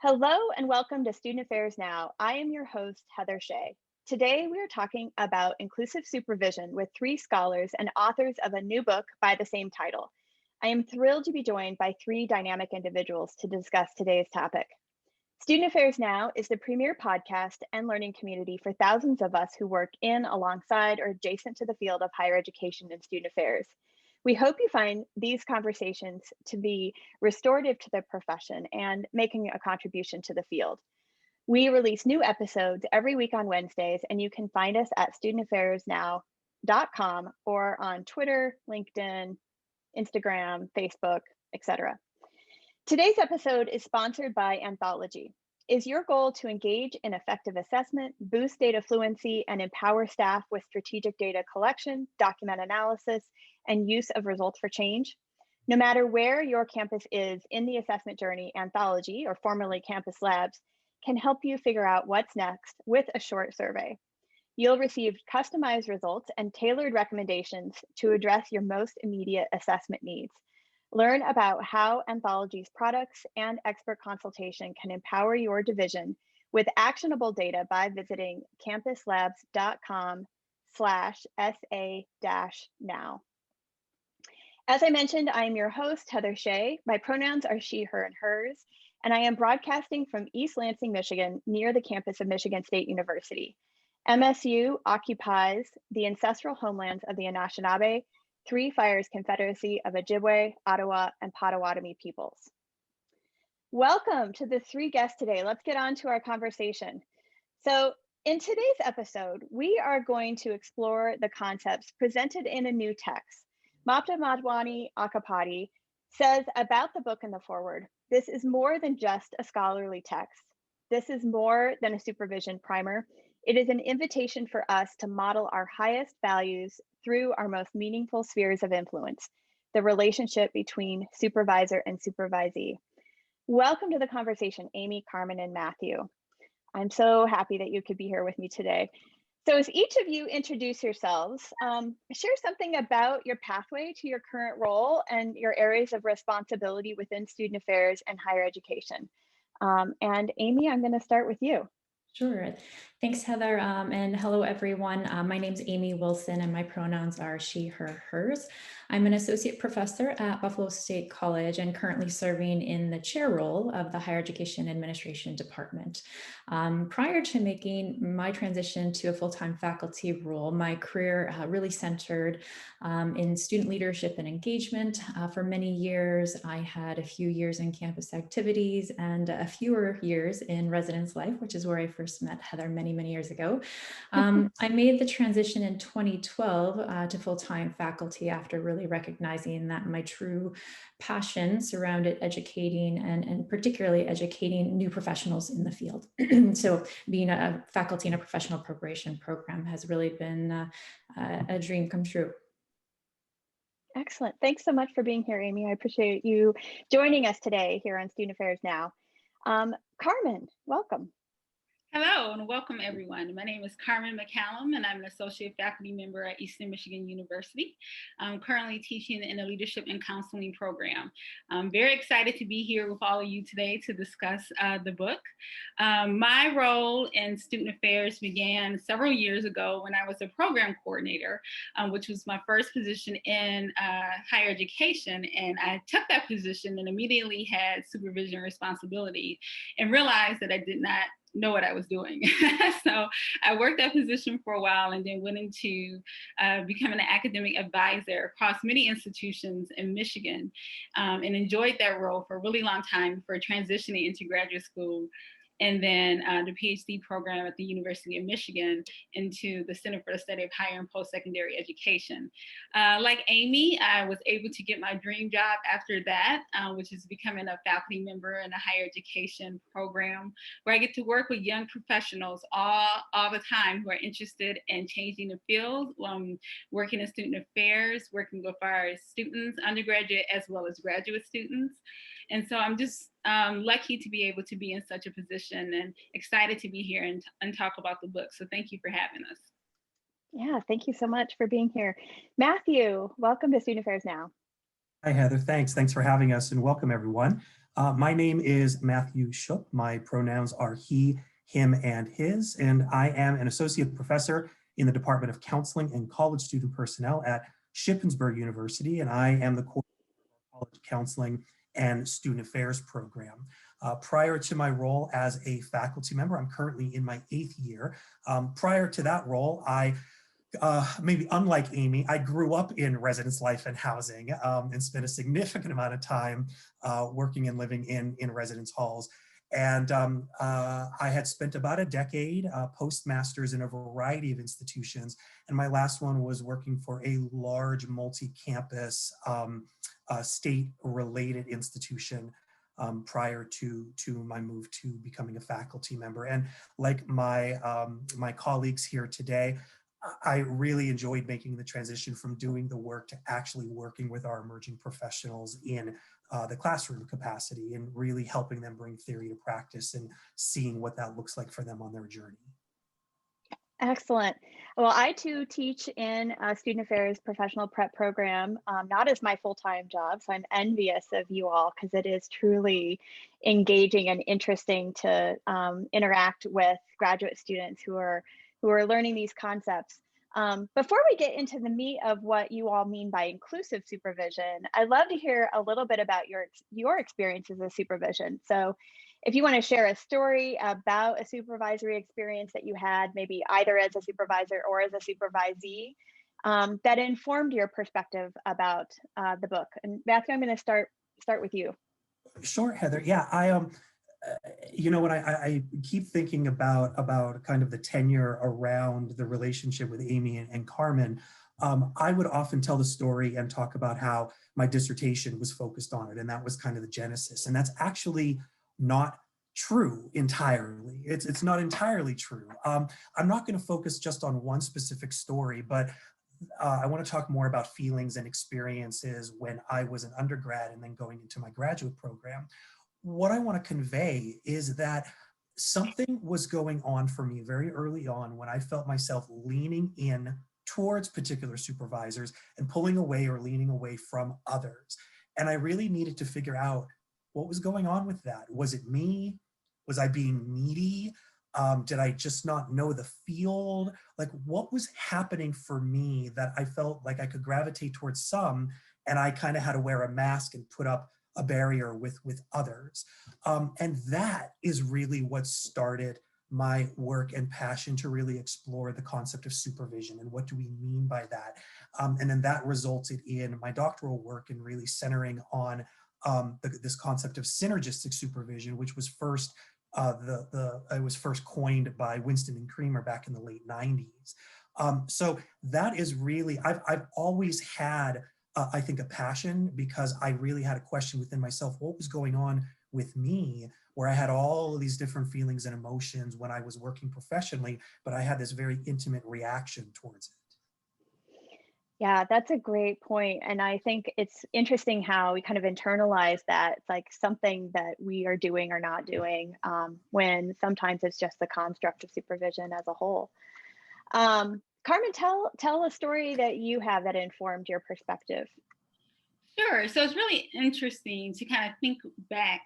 Hello and welcome to Student Affairs Now. I am your host, Heather Shea. Today we are talking about inclusive supervision with three scholars and authors of a new book by the same title. I am thrilled to be joined by three dynamic individuals to discuss today's topic. Student Affairs Now is the premier podcast and learning community for thousands of us who work in, alongside, or adjacent to the field of higher education and student affairs. We hope you find these conversations to be restorative to the profession and making a contribution to the field. We release new episodes every week on Wednesdays, and you can find us at studentaffairsnow.com or on Twitter, LinkedIn, Instagram, Facebook, etc. Today's episode is sponsored by Anthology. Is your goal to engage in effective assessment, boost data fluency, and empower staff with strategic data collection, document analysis, and use of results for change? No matter where your campus is in the assessment journey, Anthology, or formerly Campus Labs, can help you figure out what's next with a short survey. You'll receive customized results and tailored recommendations to address your most immediate assessment needs. Learn about how Anthology's products and expert consultation can empower your division with actionable data by visiting campuslabs.com/SA-now. As I mentioned, I am your host, Heather Shea. My pronouns are she, her, and hers, and I am broadcasting from East Lansing, Michigan, near the campus of Michigan State University. MSU occupies the ancestral homelands of the Anishinaabe, Three Fires Confederacy of Ojibwe, Ottawa, and Potawatomi peoples. Welcome to the three guests today. Let's get on to our conversation. So in today's episode, we are going to explore the concepts presented in a new text. Mapta Madhwani Akapati says about the book in the foreword, this is more than just a scholarly text. This is more than a supervision primer. It is an invitation for us to model our highest values through our most meaningful spheres of influence, the relationship between supervisor and supervisee. Welcome to the conversation, Amy, Carmen, and Matthew. I'm so happy that you could be here with me today. So as each of you introduce yourselves, share something about your pathway to your current role and your areas of responsibility within student affairs and higher education. And Amy, I'm going to start with you. Sure. Thanks, Heather. And hello, everyone. My name's Amy Wilson, and my pronouns are she, her, hers. I'm an associate professor at Buffalo State College and currently serving in the chair role of the Higher Education Administration Department. Prior to making my transition to a full-time faculty role, my career really centered in student leadership and engagement. For many years, I had a few years in campus activities and a fewer years in residence life, which is where I first met Heather many years ago. I made the transition in 2012 to full-time faculty after really recognizing that my true passion surrounded educating and particularly educating new professionals in the field. So being a faculty in a professional preparation program has really been a dream come true. Excellent. Thanks so much for being here, Amy. I appreciate you joining us today here on Student Affairs Now. Carmen, welcome. Hello and welcome everyone. My name is Carmen McCallum and I'm an associate faculty member at Eastern Michigan University. I'm currently teaching in the leadership and counseling program. I'm very excited to be here with all of you today to discuss the book. My role in student affairs began several years ago when I was a program coordinator, which was my first position in higher education. And I took that position and immediately had supervision responsibility and realized that I did not know what I was doing. So I worked that position for a while and then went into becoming an academic advisor across many institutions in Michigan and enjoyed that role for a really long time before transitioning into graduate school and then the PhD program at the University of Michigan into the Center for the Study of Higher and Post-Secondary Education. Like Amy, I was able to get my dream job after that, which is becoming a faculty member in a higher education program where I get to work with young professionals all the time who are interested in changing the field, working in student affairs, working with our students, undergraduate as well as graduate students. And so I'm just lucky to be able to be in such a position and excited to be here and talk about the book. So thank you for having us. Yeah, thank you so much for being here. Matthew, welcome to Student Affairs Now. Hi, Heather. Thanks for having us and welcome everyone. My name is Matthew Shupp. My pronouns are he, him, and his, and I am an associate professor in the Department of Counseling and College Student Personnel at Shippensburg University, and I am the coordinator of our College Counseling and Student Affairs program. Prior to my role as a faculty member, I'm currently in my 8th year. Prior to that role, maybe unlike Amy, I grew up in residence life and housing and spent a significant amount of time working and living in residence halls. And I had spent about a decade postmasters in a variety of institutions. And my last one was working for a large multi-campus state-related institution prior to my move to becoming a faculty member. And like my colleagues here today, I really enjoyed making the transition from doing the work to actually working with our emerging professionals in the classroom capacity and really helping them bring theory to practice and seeing what that looks like for them on their journey. Excellent. Well, I too teach in a student affairs professional prep program, not as my full-time job. So I'm envious of you all because it is truly engaging and interesting to interact with graduate students who are learning these concepts. Before we get into the meat of what you all mean by inclusive supervision, I'd love to hear a little bit about your experiences of supervision. So if you want to share a story about a supervisory experience that you had, maybe either as a supervisor or as a supervisee, that informed your perspective about the book. And Matthew, I'm going to start with you. Sure, Heather. Yeah, you know, when I keep thinking about kind of the tenure around the relationship with Amy and Carmen, I would often tell the story and talk about how my dissertation was focused on it, and that was kind of the genesis. And that's actually not true entirely. It's not entirely true. I'm not going to focus just on one specific story, but I want to talk more about feelings and experiences when I was an undergrad and then going into my graduate program. What I want to convey is that something was going on for me very early on when I felt myself leaning in towards particular supervisors and pulling away or leaning away from others. And I really needed to figure out what was going on with that. Was it me? Was I being needy? Did I just not know the field? Like, what was happening for me that I felt like I could gravitate towards some, and I kind of had to wear a mask and put up a barrier with others. And that is really what started my work and passion to really explore the concept of supervision and what do we mean by that. And then that resulted in my doctoral work and really centering on this concept of synergistic supervision, which was first it was first coined by Winston and Creamer back in the late 90s. So that is really, I've always had I think a passion, because I really had a question within myself, what was going on with me, where I had all of these different feelings and emotions when I was working professionally, but I had this very intimate reaction towards it. Yeah, that's a great point. And I think it's interesting how we kind of internalize that. It's like something that we are doing or not doing, when sometimes it's just the construct of supervision as a whole. Carmen, tell a story that you have that informed your perspective. Sure. So it's really interesting to kind of think back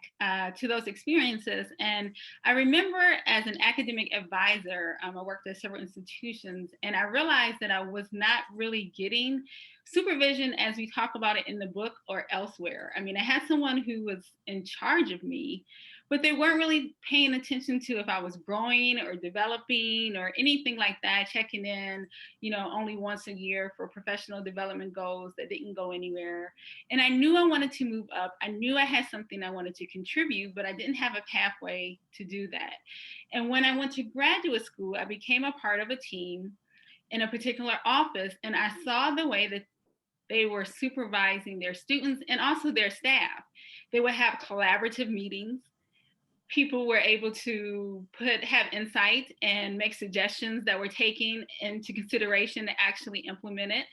to those experiences. And I remember as an academic advisor, I worked at several institutions, and I realized that I was not really getting supervision as we talk about it in the book or elsewhere. I mean, I had someone who was in charge of me, but they weren't really paying attention to if I was growing or developing or anything like that, checking in, only once a year for professional development goals that didn't go anywhere. And I knew I wanted to move up. I knew I had something I wanted to contribute, but I didn't have a pathway to do that. And when I went to graduate school, I became a part of a team in a particular office, and I saw the way that they were supervising their students and also their staff. They would have collaborative meetings. People were able to have insight and make suggestions that were taken into consideration to actually implement it.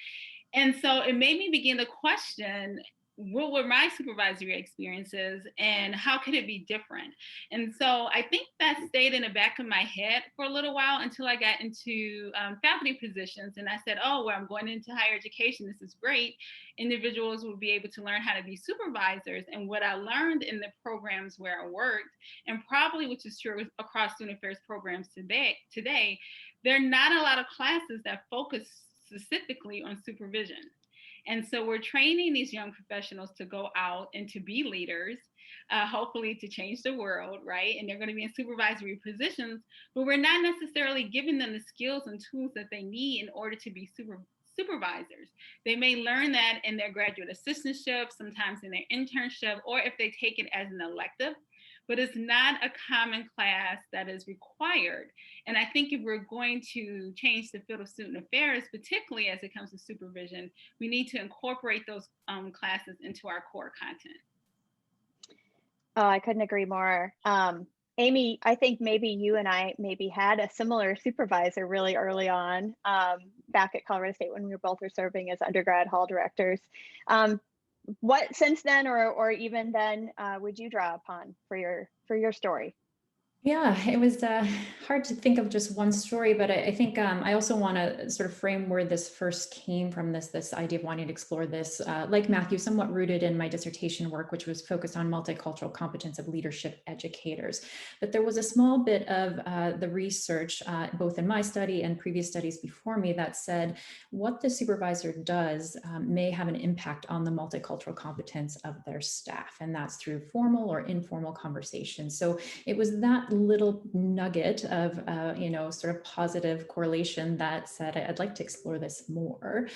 And so it made me begin to question, what were my supervisory experiences and how could it be different? And so I think that stayed in the back of my head for a little while until I got into faculty positions. And I said, oh, well, I'm going into higher education. This is great. Individuals will be able to learn how to be supervisors. And what I learned in the programs where I worked, and probably which is true across student affairs programs today, there are not a lot of classes that focus specifically on supervision. And so we're training these young professionals to go out and to be leaders, hopefully to change the world, right? And they're going to be in supervisory positions, but we're not necessarily giving them the skills and tools that they need in order to be supervisors. They may learn that in their graduate assistantship, sometimes in their internship, or if they take it as an elective, but it's not a common class that is required. And I think if we're going to change the field of student affairs, particularly as it comes to supervision, we need to incorporate those classes into our core content. Oh, I couldn't agree more. Amy, I think maybe you and I maybe had a similar supervisor really early on back at Colorado State when we were both serving as undergrad hall directors. What since then or even then would you draw upon for your story? Yeah, it was hard to think of just one story, but I think I also want to sort of frame where this first came from, this idea of wanting to explore this, like Matthew, somewhat rooted in my dissertation work, which was focused on multicultural competence of leadership educators. But there was a small bit of the research, both in my study and previous studies before me, that said what the supervisor does may have an impact on the multicultural competence of their staff, and that's through formal or informal conversations. So it was that little nugget of sort of positive correlation that said I'd like to explore this more,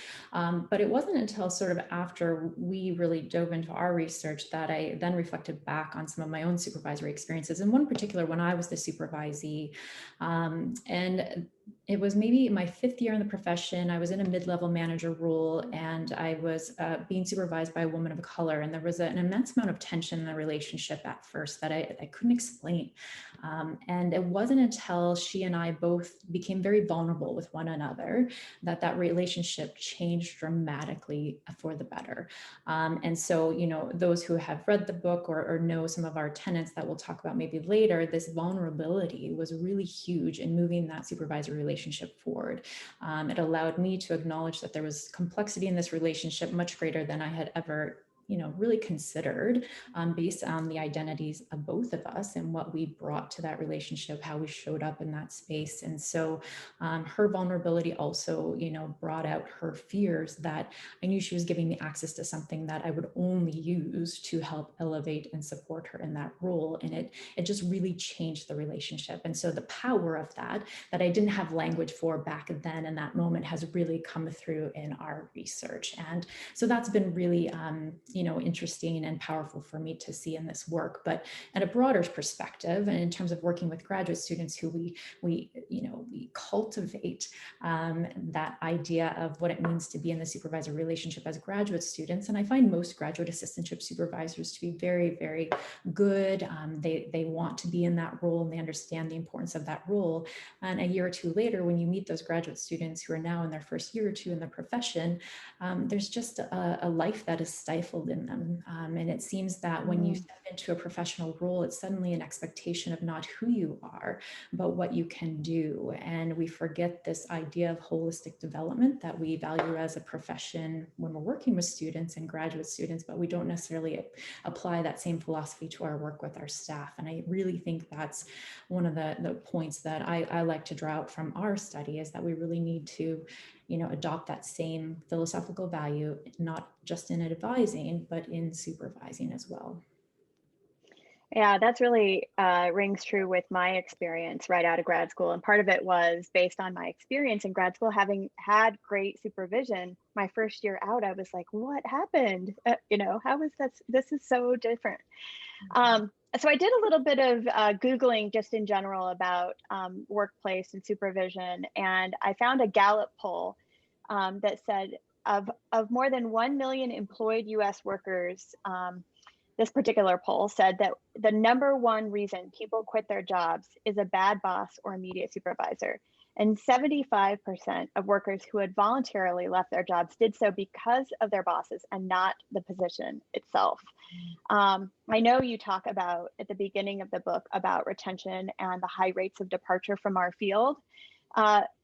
but it wasn't until sort of after we really dove into our research that I then reflected back on some of my own supervisory experiences, and one particular when I was the supervisee, and it was maybe my 5th year in the profession. I was in a mid-level manager role, and I was being supervised by a woman of color. And there was an immense amount of tension in the relationship at first that I couldn't explain. And it wasn't until she and I both became very vulnerable with one another that relationship changed dramatically for the better. And so, those who have read the book or know some of our tenets that we'll talk about maybe later, this vulnerability was really huge in moving that supervisory relationship forward. It allowed me to acknowledge that there was complexity in this relationship much greater than I had ever really considered, based on the identities of both of us and what we brought to that relationship, how we showed up in that space. And so her vulnerability also, brought out her fears that I knew she was giving me access to something that I would only use to help elevate and support her in that role. And it just really changed the relationship. And so the power of that I didn't have language for back then in that moment has really come through in our research. And so that's been really, interesting and powerful for me to see in this work. But at a broader perspective, and in terms of working with graduate students who we cultivate that idea of what it means to be in the supervisor relationship as graduate students. And I find most graduate assistantship supervisors to be very, very good. They want to be in that role and they understand the importance of that role. And a year or two later, when you meet those graduate students who are now in their first year or two in the profession, there's just a life that is stifled in them. And it seems that when you step into a professional role, it's suddenly an expectation of not who you are, but what you can do. And we forget this idea of holistic development that we value as a profession when we're working with students and graduate students, but we don't necessarily apply that same philosophy to our work with our staff. And I really think that's one of the points that I like to draw out from our study, is that we really need to adopt that same philosophical value, not just in advising, but in supervising as well. Yeah, that's really rings true with my experience right out of grad school. And part of it was based on my experience in grad school, having had great supervision. My first year out, I was like, what happened? How is that? This is so different. So I did a little bit of Googling just in general about workplace and supervision. And I found a Gallup poll that said of more than 1 million employed US workers, this particular poll said that the #1 reason people quit their jobs is a bad boss or immediate supervisor. and 75% of workers who had voluntarily left their jobs did so because of their bosses and not the position itself. I know you talk about at the beginning of the book about retention and the high rates of departure from our field.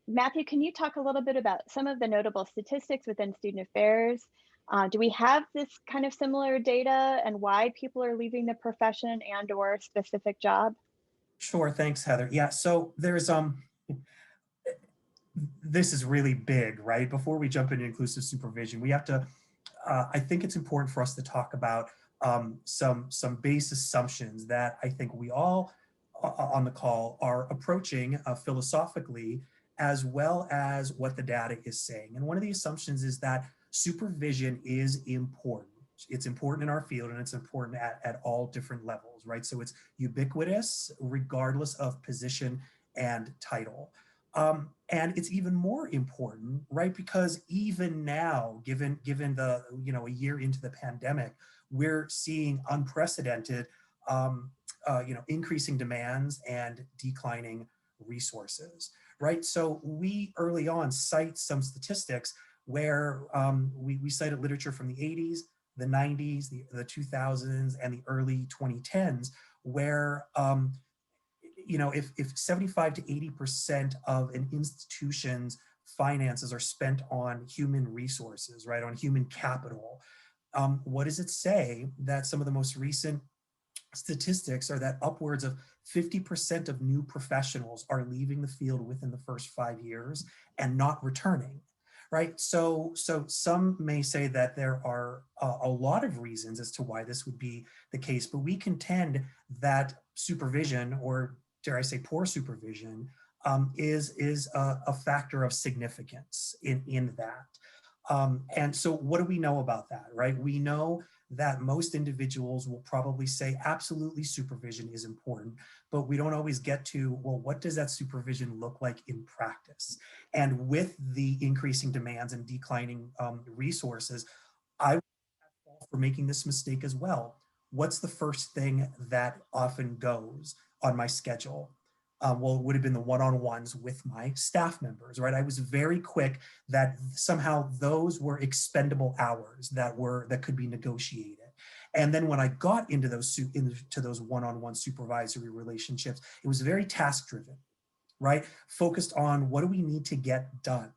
Matthew, can you talk a little bit about some of the notable statistics within student affairs? Do we have this kind of similar data and why people are leaving the profession and or specific job? Sure, thanks, Heather. Yeah, so there's this is really big, right? Before we jump into inclusive supervision, we have to, I think it's important for us to talk about some base assumptions that I think we all on the call are approaching philosophically, as well as what the data is saying. And one of the assumptions is that supervision is important. It's important in our field, and it's important at all different levels, right? So it's ubiquitous regardless of position and title. And it's even more important, right? Because even now, given the, a year into the pandemic, we're seeing unprecedented, increasing demands and declining resources, right? So we early on cite some statistics where we cited literature from the 80s, the 90s, the 2000s, and the early 2010s, where if 75 to 80% of an institution's finances are spent on human resources, right, on human capital, what does it say? That some of the most recent statistics are that upwards of 50% of new professionals are leaving the field within the first 5 years and not returning. Right. So some may say that there are a lot of reasons as to why this would be the case, but we contend that supervision, or dare I say poor supervision, is a factor of significance in that. And so what do we know about that, right? We know that most individuals will probably say absolutely supervision is important, but we don't always get to, well, what does that supervision look like in practice? And with the increasing demands and declining resources, I fall for making this mistake as well. What's the first thing that often goes on my schedule? Well, it would have been the one-on-ones with my staff members, right? I was very quick that somehow those were expendable hours that could be negotiated. And then when I got into those one-on-one supervisory relationships, it was very task-driven, right? Focused on what do we need to get done.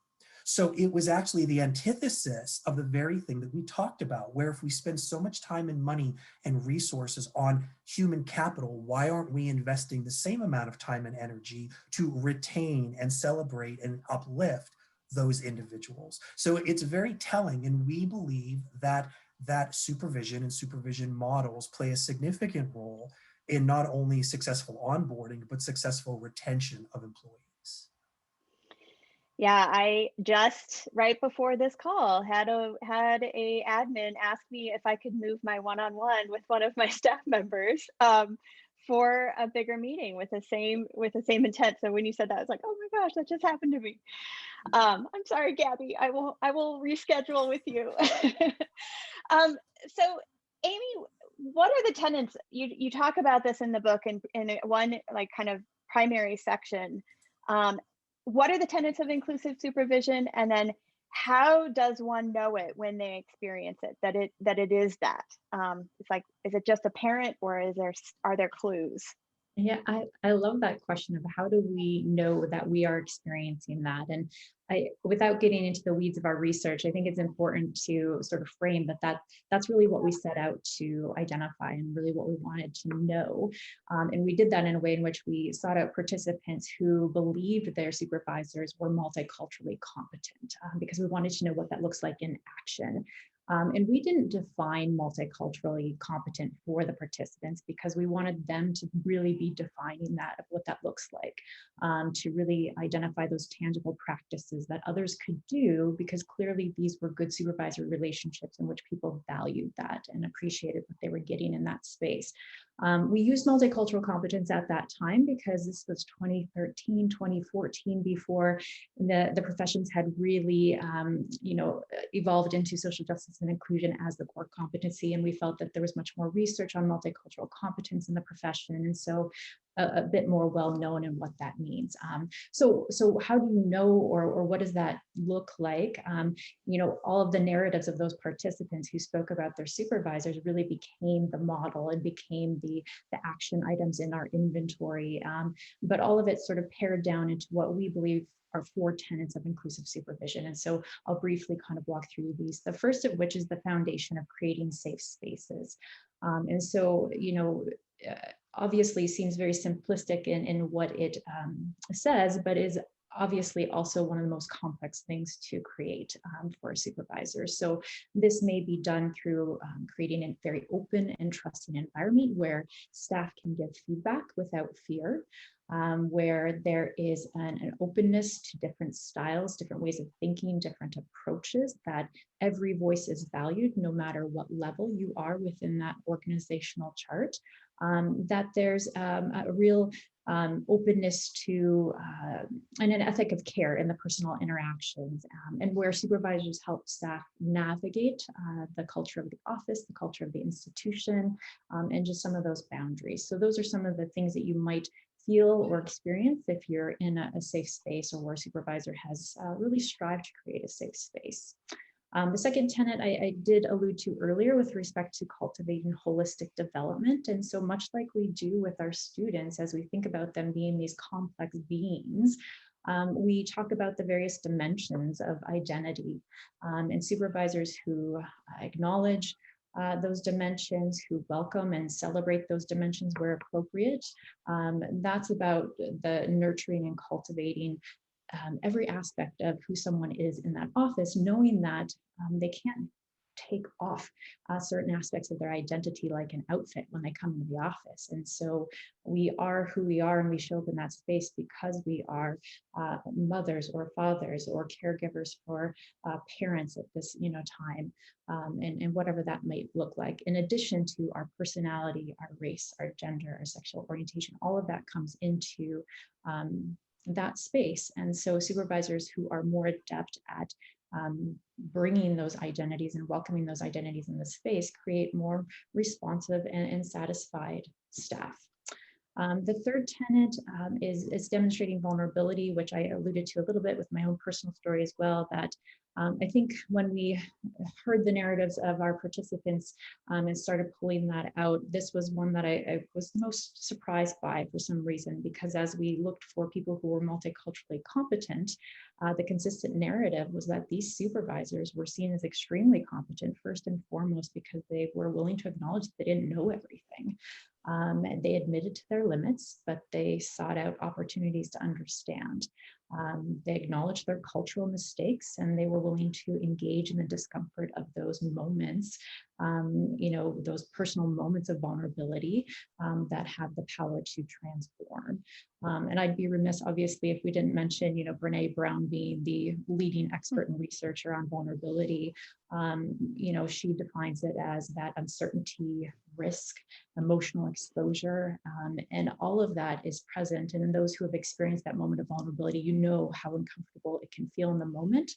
So it was actually the antithesis of the very thing that we talked about, where if we spend so much time and money and resources on human capital, why aren't we investing the same amount of time and energy to retain and celebrate and uplift those individuals? So it's very telling, and we believe that supervision and supervision models play a significant role in not only successful onboarding, but successful retention of employees. Yeah, I just right before this call had a admin ask me if I could move my one-on-one with one of my staff members for a bigger meeting with the same intent. So when you said that, I was like, oh my gosh, that just happened to me. I'm sorry, Gabby. I will reschedule with you. So Amy, what are the tenets? You talk about this in the book in one like kind of primary section. What are the tenets of inclusive supervision, and then how does one know it when they experience it, that it is that? It's like, is it just apparent, or are there clues? Yeah, I love that question of how do we know that we are experiencing that? And without getting into the weeds of our research, I think it's important to sort of frame that's really what we set out to identify and really what we wanted to know. And we did that in a way in which we sought out participants who believed their supervisors were multiculturally competent, because we wanted to know what that looks like in action. And we didn't define multiculturally competent for the participants because we wanted them to really be defining that, of what that looks like, to really identify those tangible practices that others could do, because clearly these were good supervisory relationships in which people valued that and appreciated what they were getting in that space. We used multicultural competence at that time because this was 2013, 2014, before the professions had really, evolved into social justice and inclusion as the core competency. And we felt that there was much more research on multicultural competence in the profession. And so a bit more well-known in what that means. So how do you know, or what does that look like? All of the narratives of those participants who spoke about their supervisors really became the model and became the action items in our inventory. But all of it sort of pared down into what we believe are 4 tenets of inclusive supervision. And so I'll briefly kind of walk through these. The first of which is the foundation of creating safe spaces. And so, obviously seems very simplistic in what it says, but is obviously also one of the most complex things to create for supervisors. So this may be done through creating a very open and trusting environment where staff can give feedback without fear, where there is an openness to different styles, different ways of thinking, different approaches, that every voice is valued no matter what level you are within that organizational chart, that there's a real openness to and an ethic of care in the personal interactions, and where supervisors help staff navigate the culture of the office, the culture of the institution, and just some of those boundaries. So those are some of the things that you might feel or experience if you're in a safe space, or where a supervisor has really strived to create a safe space. The second tenet I did allude to earlier with respect to cultivating holistic development. And so much like we do with our students, as we think about them being these complex beings, we talk about the various dimensions of identity, and supervisors who acknowledge those dimensions, who welcome and celebrate those dimensions where appropriate. That's about the nurturing and cultivating every aspect of who someone is in that office, knowing that they can't take off certain aspects of their identity like an outfit when they come into the office. And so we are who we are, and we show up in that space because we are mothers or fathers or caregivers for parents at this time, and whatever that might look like. In addition to our personality, our race, our gender, our sexual orientation, all of that comes into that space. And so supervisors who are more adept at bringing those identities and welcoming those identities in the space create more responsive and satisfied staff. The third tenet is demonstrating vulnerability, which I alluded to a little bit with my own personal story as well, that I think when we heard the narratives of our participants and started pulling that out, this was one that I was most surprised by for some reason, because as we looked for people who were multiculturally competent, the consistent narrative was that these supervisors were seen as extremely competent, first and foremost, because they were willing to acknowledge that they didn't know everything. And they admitted to their limits, but they sought out opportunities to understand. They acknowledged their cultural mistakes, and they were willing to engage in the discomfort of those moments, those personal moments of vulnerability that have the power to transform. And I'd be remiss, obviously, if we didn't mention, Brene Brown being the leading expert and researcher on vulnerability. She defines it as that uncertainty, risk, emotional exposure, and all of that is present. And in those who have experienced that moment of vulnerability, you know how uncomfortable it can feel in the moment.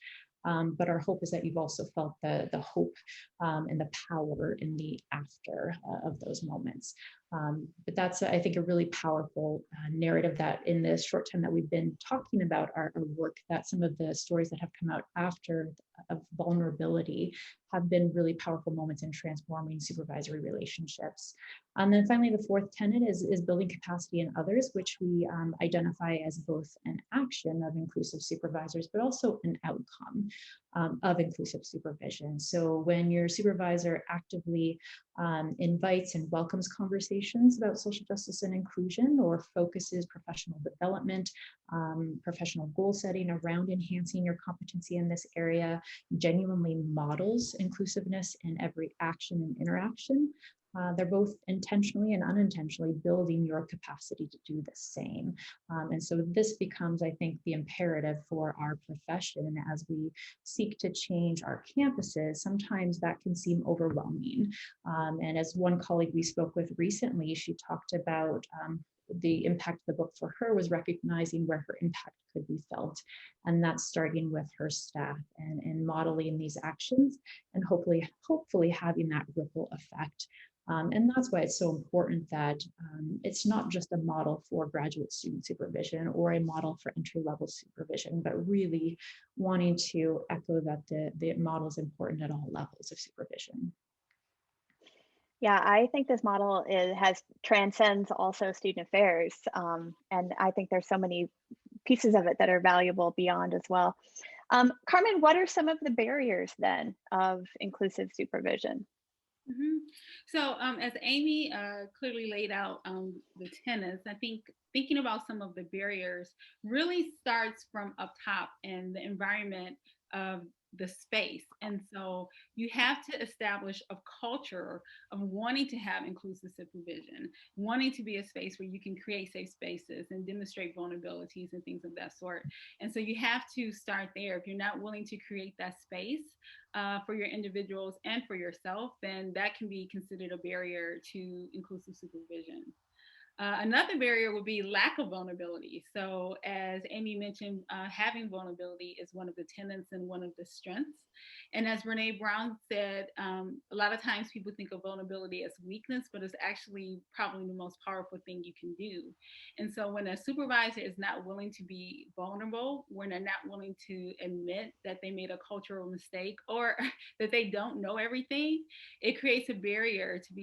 But our hope is that you've also felt the hope and the power in the after of those moments. But that's, I think, a really powerful narrative that in the short time that we've been talking about our work, that some of the stories that have come out after of vulnerability have been really powerful moments in transforming supervisory relationships. And then finally, the fourth tenet is building capacity in others, which we identify as both an action of inclusive supervisors, but also an outcome of inclusive supervision. So when your supervisor actively invites and welcomes conversations about social justice and inclusion, or focuses professional development, professional goal setting around enhancing your competency in this area, genuinely models inclusiveness in every action and interaction, they're both intentionally and unintentionally building your capacity to do the same. And so this becomes, I think, the imperative for our profession as we seek to change our campuses. Sometimes that can seem overwhelming. And as one colleague we spoke with recently, she talked about the impact of the book for her was recognizing where her impact could be felt. And that's starting with her staff and modeling these actions, and hopefully having that ripple effect And that's why it's so important that it's not just a model for graduate student supervision or a model for entry-level supervision, but really wanting to echo that the model is important at all levels of supervision. Yeah, I think this model has transcends also student affairs. And I think there's so many pieces of it that are valuable beyond as well. Carmen, what are some of the barriers then of inclusive supervision? Mhm. So, as Amy clearly laid out the tenets, I think thinking about some of the barriers really starts from up top in the environment of the space. And so you have to establish a culture of wanting to have inclusive supervision, wanting to be a space where you can create safe spaces and demonstrate vulnerabilities and things of that sort. And so you have to start there. If you're not willing to create that space, for your individuals and for yourself, then that can be considered a barrier to inclusive supervision. Another barrier would be lack of vulnerability. So, as Amy mentioned, having vulnerability is one of the tenets and one of the strengths. And as Brene Brown said, a lot of times people think of vulnerability as weakness, but it's actually probably the most powerful thing you can do. And so, when a supervisor is not willing to be vulnerable, when they're not willing to admit that they made a cultural mistake or that they don't know everything, it creates a barrier to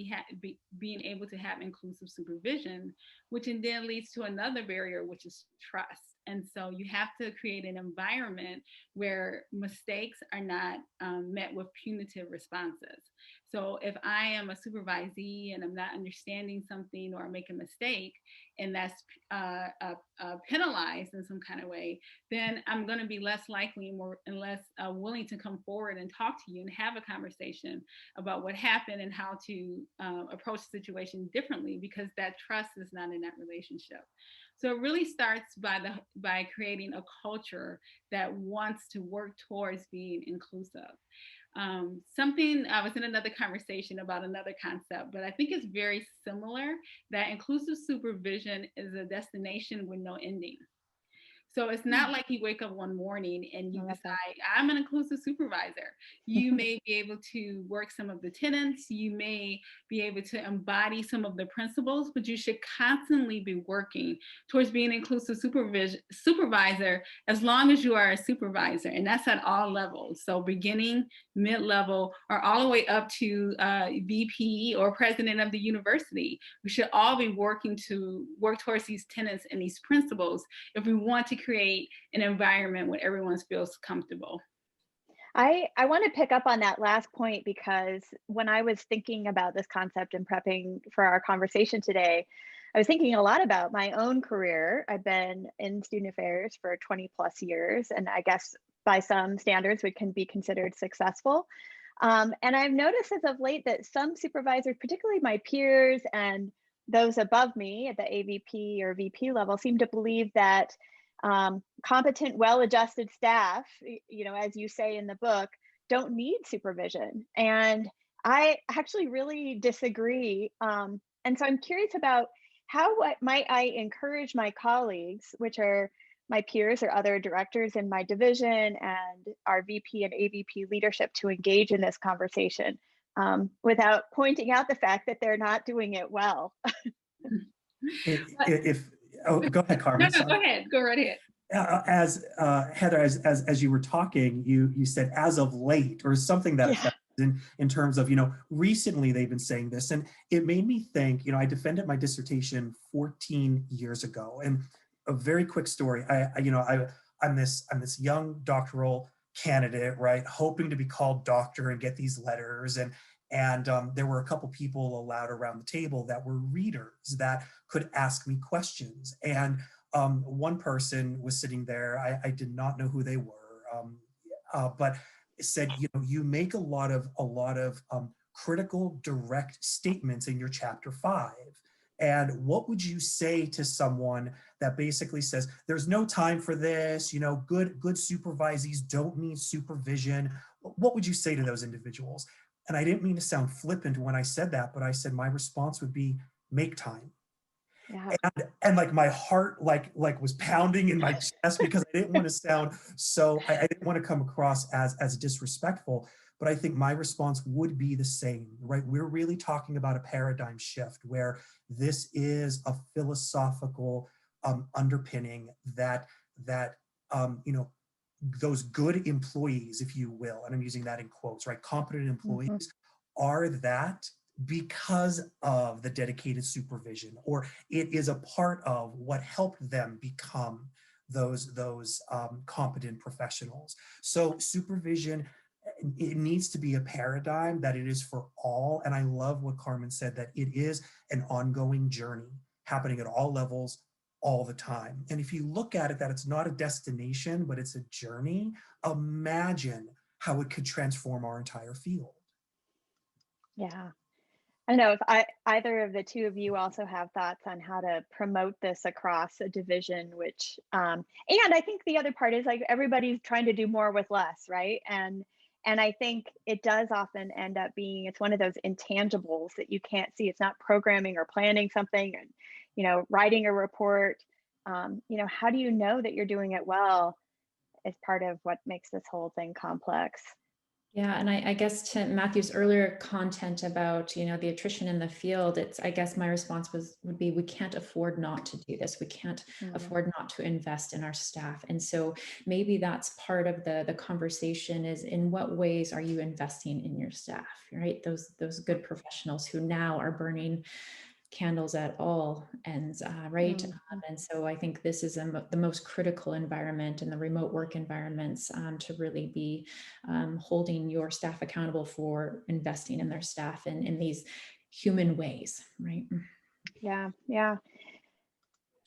being able to have inclusive supervision, which then leads to another barrier, which is trust. And so you have to create an environment where mistakes are not met with punitive responses. So if I am a supervisee and I'm not understanding something or I make a mistake and that's penalized in some kind of way, then I'm going to be less likely and less willing to come forward and talk to you and have a conversation about what happened and how to approach the situation differently, because that trust is not in that relationship. So it really starts by creating a culture that wants to work towards being inclusive. Something I was in another conversation about another concept, but I think it's very similar, that inclusive supervision is a destination with no ending. So it's not like you wake up one morning and you decide, I'm an inclusive supervisor. You may be able to work some of the tenets, you may be able to embody some of the principles, but you should constantly be working towards being an inclusive supervisor as long as you are a supervisor. And that's at all levels. So beginning, mid-level, or all the way up to VP or president of the university. We should all be working to work towards these tenets and these principles if we want to create an environment where everyone feels comfortable. I want to pick up on that last point, because when I was thinking about this concept and prepping for our conversation today, I was thinking a lot about my own career. I've been in student affairs for 20 plus years, and I guess by some standards we can be considered successful. And I've noticed as of late that some supervisors, particularly my peers and those above me at the AVP or VP level, seem to believe that competent, well-adjusted staff, as you say in the book, don't need supervision. And I actually really disagree. And so I'm curious about what might I encourage my colleagues, which are my peers or other directors in my division and our VP and AVP leadership, to engage in this conversation without pointing out the fact that they're not doing it well. Go ahead, Carmen. No, go ahead. Go right ahead. As Heather, as you were talking, you said as of late or something that effect in terms of, recently they've been saying this, and it made me think, I defended my dissertation 14 years ago, and a very quick story. I'm this young doctoral candidate, right, hoping to be called doctor and get these letters, and there were a couple people allowed around the table that were readers that could ask me questions. And one person was sitting there. I did not know who they were, but said, you make a lot of critical, direct statements in your chapter 5. And what would you say to someone that basically says, there's no time for this, good supervisees don't need supervision? What would you say to those individuals? And I didn't mean to sound flippant when I said that, but I said my response would be, make time. Yeah. And like my heart like was pounding in my chest, because I didn't want to sound I didn't want to come across as disrespectful. but I think my response would be the same, right? We're really talking about a paradigm shift where this is a philosophical underpinning that you know, those good employees, if you will, and I'm using that in quotes, right? Competent employees are that because of the dedicated supervision, or it is a part of what helped them become those competent professionals. So supervision, it needs to be a paradigm that it is for all. And I love what Carmen said, that it is an ongoing journey happening at all levels all the time. And if you look at it, that it's not a destination, but it's a journey, imagine how it could transform our entire field. Yeah. I don't know if either of the two of you also have thoughts on how to promote this across a division, which, and I think the other part is like everybody's trying to do more with less, right? And I think it does often end up being, it's one of those intangibles that you can't see. It's not programming or planning something and, you know, writing a report. You know, how do you know that you're doing it well is part of what makes this whole thing complex. Yeah, and I guess to Matthew's earlier content about, you know, the attrition in the field, it's, I guess my response would be, we can't afford not to do this. We can't afford not to invest in our staff. And so maybe that's part of the conversation, is in what ways are you investing in your staff, right? Those good professionals who now are burning candles at all ends, right? And so I think this is the most critical environment in the remote work environments, to really be holding your staff accountable for investing in their staff in these human ways, right? Yeah, yeah.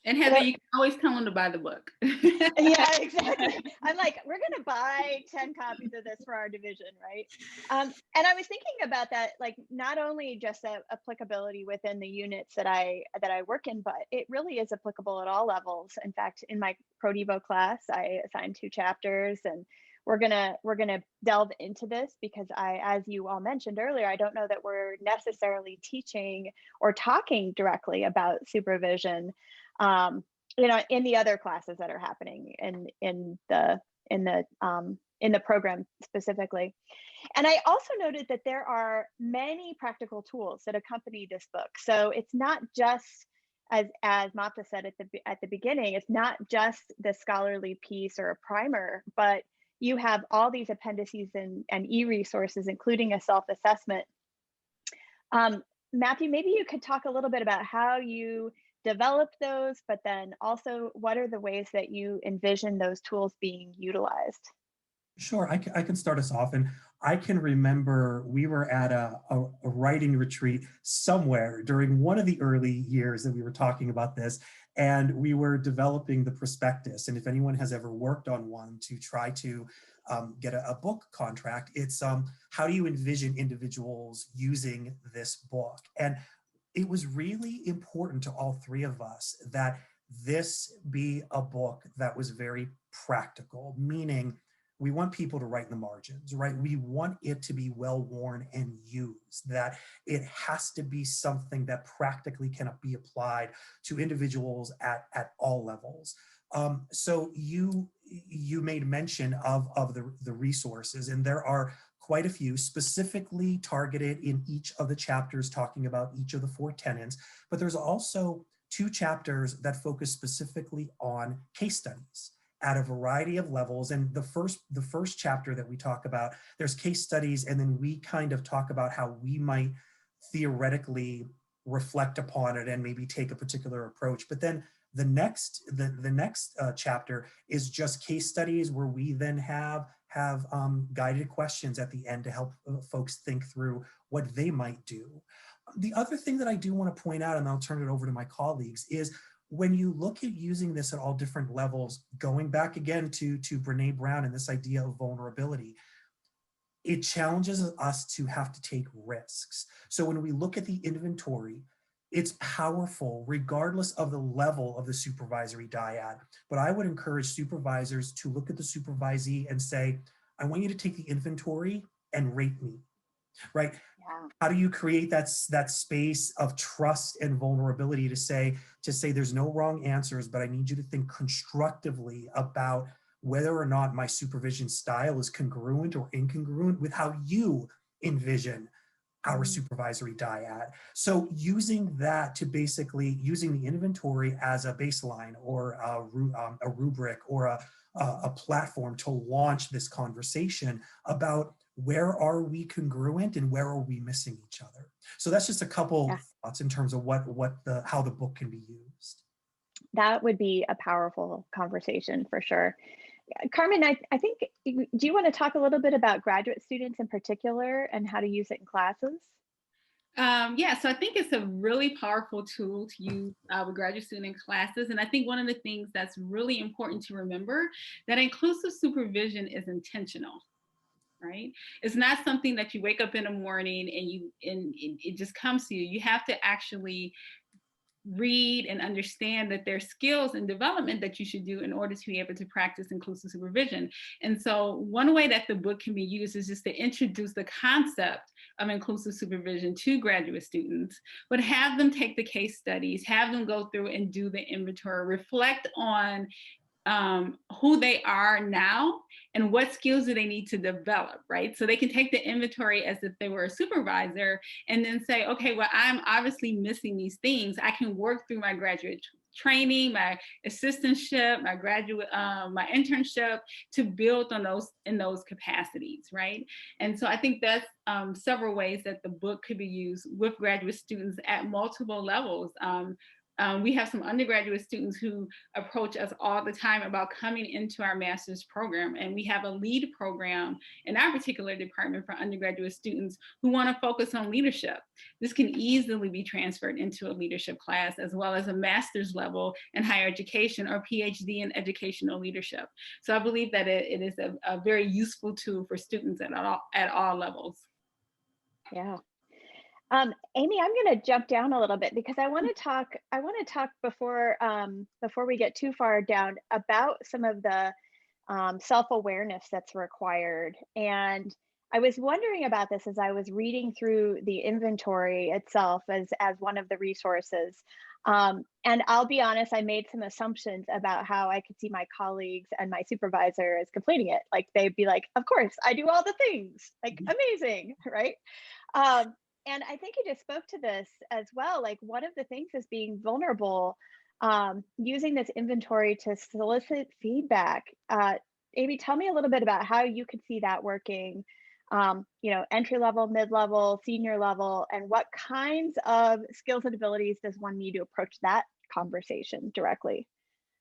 And Heather, you can always tell them to buy the book. Yeah, exactly. I'm like, we're going to buy 10 copies of this for our division, right? And I was thinking about that, like not only just the applicability within the units that I work in, but it really is applicable at all levels. In fact, in my ProDevo class, I assigned 2 chapters, and we're gonna delve into this because as you all mentioned earlier, I don't know that we're necessarily teaching or talking directly about supervision. You know, in the other classes that are happening in the program specifically. And I also noted that there are many practical tools that accompany this book. So it's not just, as Mapta said at the beginning, it's not just the scholarly piece or a primer, but you have all these appendices and e-resources, including a self-assessment. Matthew, maybe you could talk a little bit about how you developed those, but then also what are the ways that you envision those tools being utilized? Sure, I can start us off. And I can remember we were at a writing retreat somewhere during one of the early years that we were talking about this, and we were developing the prospectus. And if anyone has ever worked on one to try to get a book contract, it's how do you envision individuals using this book? And it was really important to all 3 of us that this be a book that was very practical, meaning we want people to write in the margins, right? We want it to be well worn and used, that it has to be something that practically can be applied to individuals at all levels. So you made mention of the resources, and there are quite a few specifically targeted in each of the chapters talking about each of the 4 tenets, but there's also 2 chapters that focus specifically on case studies at a variety of levels. And the first chapter that we talk about, there's case studies, and then we kind of talk about how we might theoretically reflect upon it and maybe take a particular approach. But then the next chapter is just case studies where we then have guided questions at the end to help folks think through what they might do. The other thing that I do want to point out, and I'll turn it over to my colleagues, is when you look at using this at all different levels, going back again to Brene Brown and this idea of vulnerability, it challenges us to have to take risks. So when we look at the inventory, it's powerful regardless of the level of the supervisory dyad. But I would encourage supervisors to look at the supervisee and say, I want you to take the inventory and rate me, right? Yeah. How do you create that space of trust and vulnerability to say there's no wrong answers, but I need you to think constructively about whether or not my supervision style is congruent or incongruent with how you envision our supervisory dyad. So using that to basically using the inventory as a baseline or a rubric or a platform to launch this conversation about where are we congruent and where are we missing each other. So that's just a couple thoughts in terms of how the book can be used. That would be a powerful conversation for sure. Carmen, I think, do you want to talk a little bit about graduate students in particular and how to use it in classes? Yeah, so I think it's a really powerful tool to use with graduate student classes. And I think one of the things that's really important to remember, that inclusive supervision is intentional, right? It's not something that you wake up in the morning and it just comes to you. You have to actually read and understand that there's skills and development that you should do in order to be able to practice inclusive supervision. And so one way that the book can be used is just to introduce the concept of inclusive supervision to graduate students, but have them take the case studies, have them go through and do the inventory, reflect on who they are now and what skills do they need to develop, right? So they can take the inventory as if they were a supervisor and then say, okay, well, I'm obviously missing these things. I can work through my graduate training, my assistantship, my graduate, my internship to build on those in those capacities, right? And so I think that's several ways that the book could be used with graduate students at multiple levels. We have some undergraduate students who approach us all the time about coming into our master's program. And we have a lead program in our particular department for undergraduate students who want to focus on leadership. This can easily be transferred into a leadership class, as well as a master's level in higher education or PhD in educational leadership. So I believe that it is a very useful tool for students at all levels. Yeah. Amy, I'm going to jump down a little bit because I want to talk before we get too far down about some of the self-awareness that's required. And I was wondering about this as I was reading through the inventory itself as one of the resources. And I'll be honest, I made some assumptions about how I could see my colleagues and my supervisor as completing it. Like they'd be like, of course, I do all the things, like amazing, right? And I think you just spoke to this as well. Like one of the things is being vulnerable, using this inventory to solicit feedback. Amy, tell me a little bit about how you could see that working, entry level, mid-level, senior level, and what kinds of skills and abilities does one need to approach that conversation directly?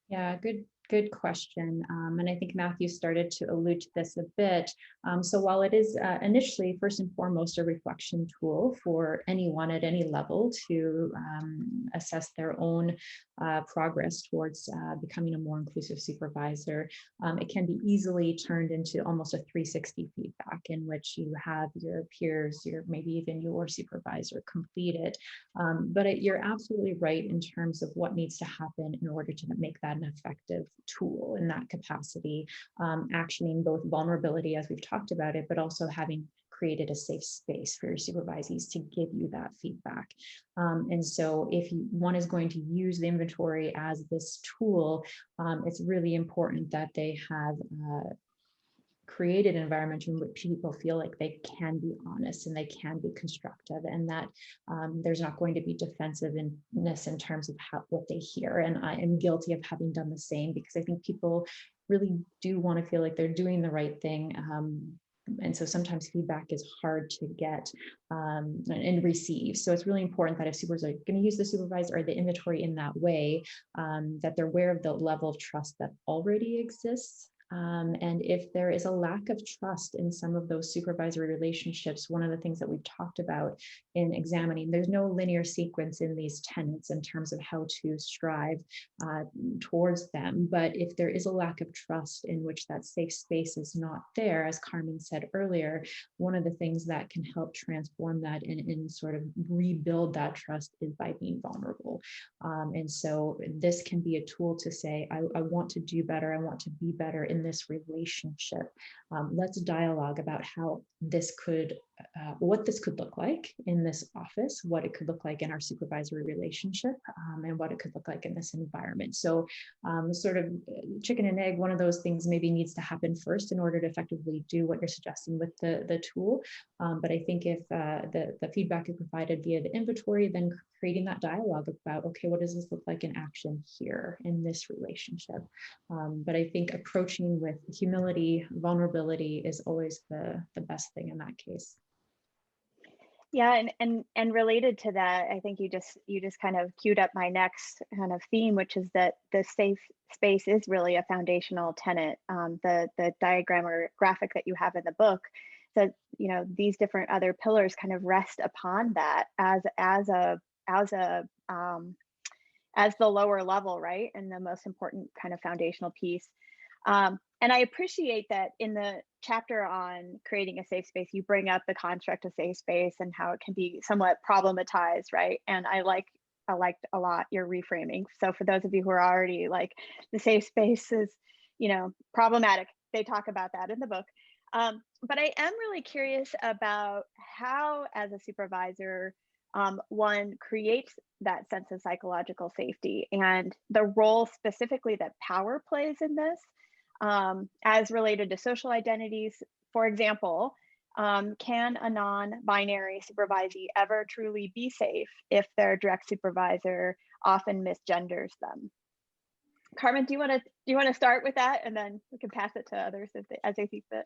Yeah, good question. And I think Matthew started to allude to this a bit. So while it is initially, first and foremost, a reflection tool for anyone at any level to assess their own progress towards becoming a more inclusive supervisor, it can be easily turned into almost a 360 feedback in which you have your peers, maybe even your supervisor complete it. But you're absolutely right in terms of what needs to happen in order to make that an effective tool in that capacity, actioning both vulnerability as we've talked about it, but also having created a safe space for your supervisees to give you that feedback. And so if one is going to use the inventory as this tool, it's really important that they have created an environment in which people feel like they can be honest and they can be constructive, and that there's not going to be defensiveness in terms of what they hear. And I am guilty of having done the same, because I think people really do want to feel like they're doing the right thing. And so sometimes feedback is hard to get and receive. So it's really important that if supervisors are going to use the supervisor or the inventory in that way, that they're aware of the level of trust that already exists. And if there is a lack of trust in some of those supervisory relationships, one of the things that we've talked about in examining, there's no linear sequence in these tenets in terms of how to strive towards them. But if there is a lack of trust in which that safe space is not there, as Carmen said earlier, one of the things that can help transform that and sort of rebuild that trust is by being vulnerable. And so this can be a tool to say, I want to do better. I want to be better in this relationship. Let's dialogue about how this could what this could look like in this office, what it could look like in our supervisory relationship, and what it could look like in this environment. So sort of chicken and egg, one of those things maybe needs to happen first in order to effectively do what you're suggesting with the tool. But I think if the feedback is provided via the inventory, then creating that dialogue about, okay, what does this look like in action here in this relationship? But I think approaching with humility, vulnerability is always the best thing in that case. Yeah, and related to that, I think you just kind of queued up my next kind of theme, which is that the safe space is really a foundational tenet. The diagram or graphic that you have in the book, that these different other pillars kind of rest upon that as the lower level, right, and the most important kind of foundational piece. And I appreciate that in the chapter on creating a safe space, you bring up the construct of safe space and how it can be somewhat problematized, right? And I liked a lot your reframing. So for those of you who are already like, the safe space is, problematic, they talk about that in the book. But I am really curious about how, as a supervisor, one creates that sense of psychological safety and the role specifically that power plays in this. As related to social identities. For example, can a non-binary supervisee ever truly be safe if their direct supervisor often misgenders them? Carmen, do you want to start with that, and then we can pass it to others as they see fit?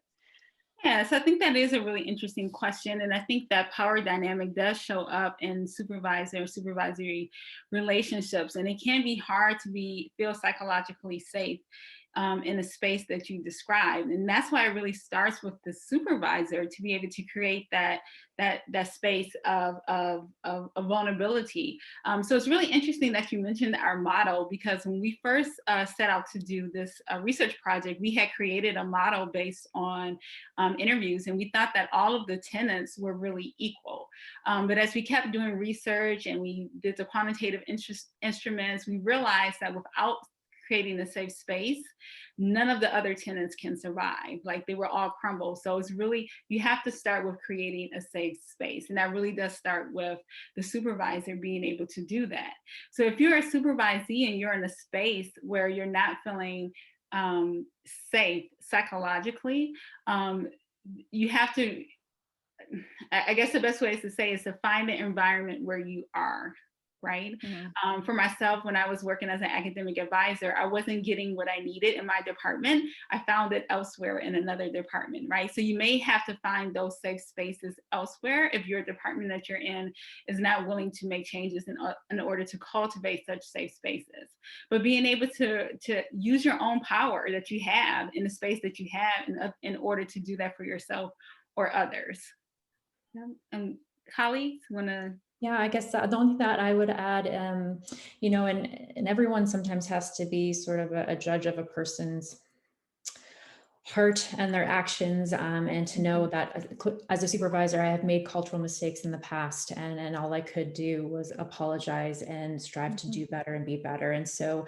Yes, I think that is a really interesting question. And I think that power dynamic does show up in supervisory relationships. And it can be hard to feel psychologically safe in the space that you described. And that's why it really starts with the supervisor to be able to create that space of vulnerability. So it's really interesting that you mentioned our model, because when we first set out to do this research project, we had created a model based on interviews, and we thought that all of the tenets were really equal. But as we kept doing research and we did the quantitative instruments, we realized that without creating a safe space, none of the other tenets can survive. Like, they were all crumbled. So it's really, you have to start with creating a safe space. And that really does start with the supervisor being able to do that. So if you're a supervisee and you're in a space where you're not feeling safe psychologically, you have to, I guess the best way is to find an environment where you are, right? Mm-hmm. For myself, when I was working as an academic advisor, I wasn't getting what I needed in my department. I found it elsewhere in another department, right? So you may have to find those safe spaces elsewhere if your department that you're in is not willing to make changes in order to cultivate such safe spaces. But being able to use your own power that you have in the space that you have in order to do that for yourself or others. Colleagues, want to? Yeah, I guess the only thing that I would add, and everyone sometimes has to be sort of a judge of a person's heart and their actions, and to know that as a supervisor, I have made cultural mistakes in the past, and all I could do was apologize and strive to do better and be better. And so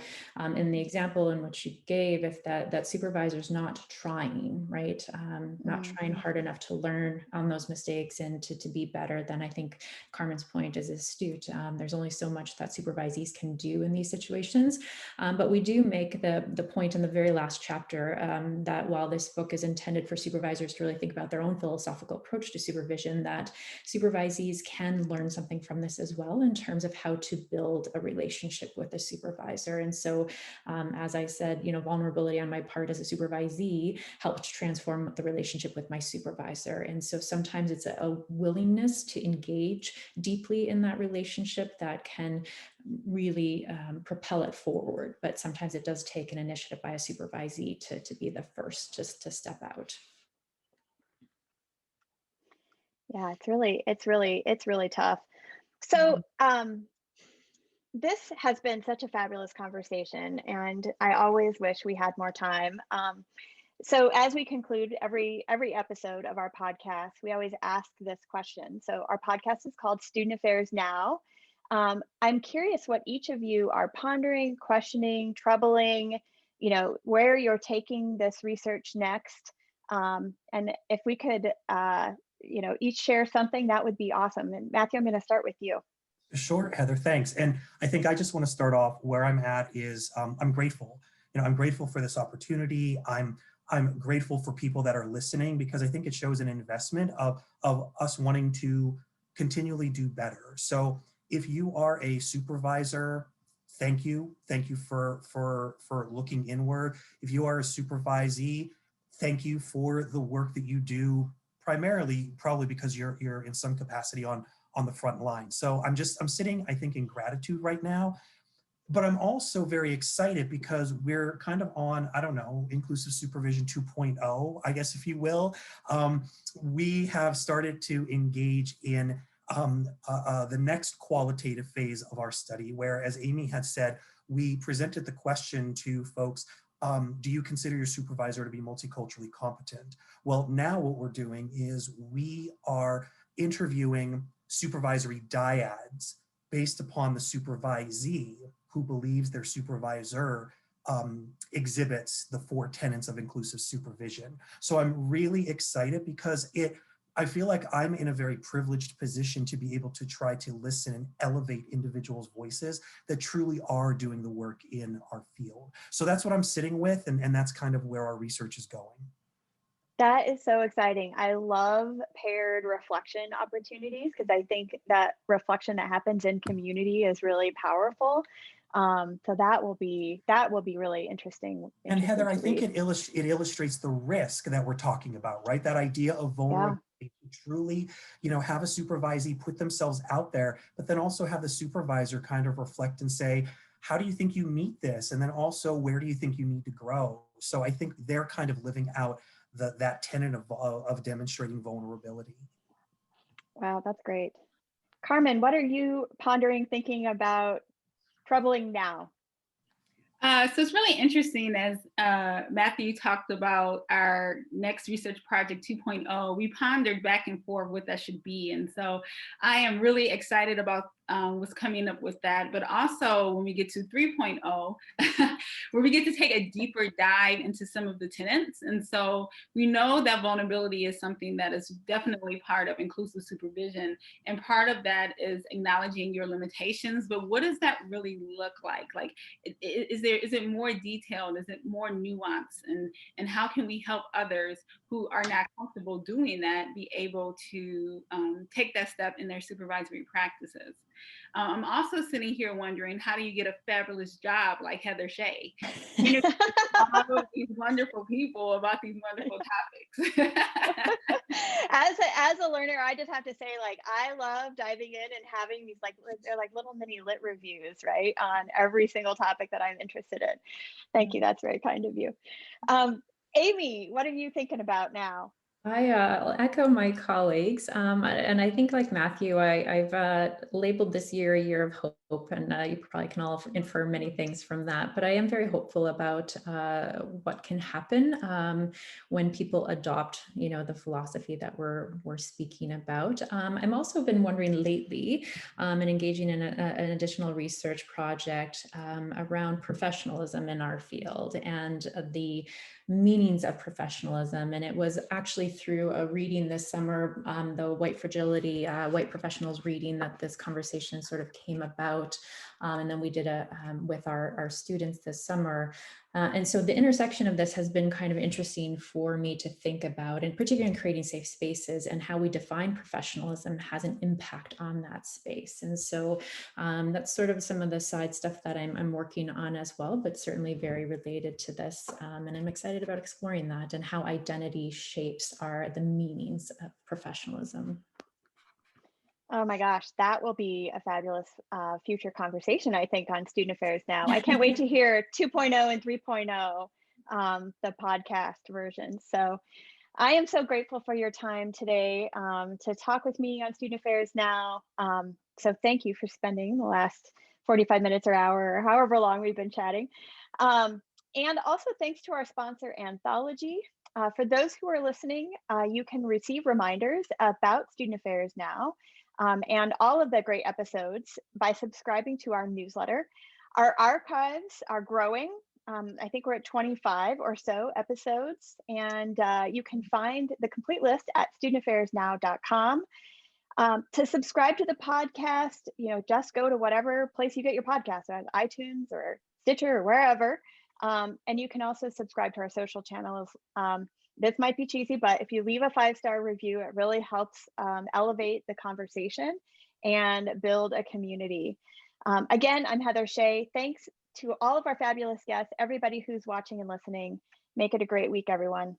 in the example in which you gave, if that supervisor's not trying, right, not trying hard enough to learn on those mistakes and to be better, then I think Carmen's point is astute. There's only so much that supervisees can do in these situations, but we do make the point in the very last chapter that while this book is intended for supervisors to really think about their own philosophical approach to supervision, that supervisees can learn something from this as well in terms of how to build a relationship with a supervisor. And so, as I said, vulnerability on my part as a supervisee helped transform the relationship with my supervisor. And so sometimes it's a willingness to engage deeply in that relationship that can really propel it forward. But sometimes it does take an initiative by a supervisee to be the first just to step out. Yeah, it's really tough. So this has been such a fabulous conversation, and I always wish we had more time. So as we conclude every episode of our podcast, we always ask this question. So our podcast is called Student Affairs Now. I'm curious what each of you are pondering, questioning, troubling, where you're taking this research next. And if we could each share something, that would be awesome. And Matthew, I'm going to start with you. Sure, Heather, thanks. And I think I just want to start off where I'm at is I'm grateful. I'm grateful for this opportunity. I'm grateful for people that are listening, because I think it shows an investment of us wanting to continually do better. So if you are a supervisor, thank you. Thank you for looking inward. If you are a supervisee, thank you for the work that you do, primarily probably because you're in some capacity on the front line. So I'm sitting, I think, in gratitude right now. But I'm also very excited because we're kind of on, I don't know, Inclusive Supervision 2.0, I guess, if you will. We have started to engage in the next qualitative phase of our study, where, as Amy had said, we presented the question to folks, do you consider your supervisor to be multiculturally competent? Well, now what we're doing is we are interviewing supervisory dyads based upon the supervisee who believes their supervisor exhibits the 4 tenets of inclusive supervision. So I'm really excited because I feel like I'm in a very privileged position to be able to try to listen and elevate individuals' voices that truly are doing the work in our field. So that's what I'm sitting with, and that's kind of where our research is going. That is so exciting. I love paired reflection opportunities, because I think that reflection that happens in community is really powerful. So that will be really interesting. And Heather, I think it illustrates the risk that we're talking about, right? That idea of vulnerability, to truly, have a supervisee put themselves out there, but then also have the supervisor kind of reflect and say, how do you think you meet this? And then also, where do you think you need to grow? So I think they're kind of living out that tenet of demonstrating vulnerability. Wow, that's great. Carmen, what are you pondering, thinking about, troubling now? So it's really interesting, as Matthew talked about our next research project 2.0, we pondered back and forth what that should be. And so I am really excited about what's coming up with that. But also when we get to 3.0, where we get to take a deeper dive into some of the tenets. And so we know that vulnerability is something that is definitely part of inclusive supervision. And part of that is acknowledging your limitations. But what does that really look like? Like, is it more detailed? Is it more nuanced? And how can we help others who are not comfortable doing that be able to take that step in their supervisory practices? I'm also sitting here wondering, how do you get a fabulous job like Heather Shea? All of these wonderful people about these wonderful topics. As a learner, I just have to say, like, I love diving in and having these, they're like little mini lit reviews, right, on every single topic that I'm interested in. Thank you. That's very kind of you. Amy, what are you thinking about now? I'll echo my colleagues, and I think, like Matthew, I've labeled this year a year of hope, and you probably can all infer many things from that. But I am very hopeful about what can happen when people adopt, the philosophy that we're speaking about. I'm also been wondering lately, and engaging in an additional research project around professionalism in our field and the meanings of professionalism. And it was actually through a reading this summer, the White Fragility, White Professionals reading, that this conversation sort of came about. And then we did it with our students this summer. And so the intersection of this has been kind of interesting for me to think about, and particularly in creating safe spaces, and how we define professionalism has an impact on that space. And so that's sort of some of the side stuff that I'm working on as well, but certainly very related to this. And I'm excited about exploring that and how identity shapes the meanings of professionalism. Oh my gosh, that will be a fabulous future conversation, I think, on Student Affairs Now. I can't wait to hear 2.0 and 3.0, the podcast version. So I am so grateful for your time today to talk with me on Student Affairs Now. So thank you for spending the last 45 minutes or hour, or however long we've been chatting. And also thanks to our sponsor, Anthology. For those who are listening, you can receive reminders about Student Affairs Now and all of the great episodes by subscribing to our newsletter. Our archives are growing, I think we're at 25 or so episodes, and you can find the complete list at studentaffairsnow.com. To subscribe to the podcast, just go to whatever place you get your podcast on, iTunes or Stitcher or wherever. And you can also subscribe to our social channels. This might be cheesy, but if you leave a 5-star review, it really helps elevate the conversation and build a community. Again, I'm Heather Shea. Thanks to all of our fabulous guests, everybody who's watching and listening. Make it a great week, everyone.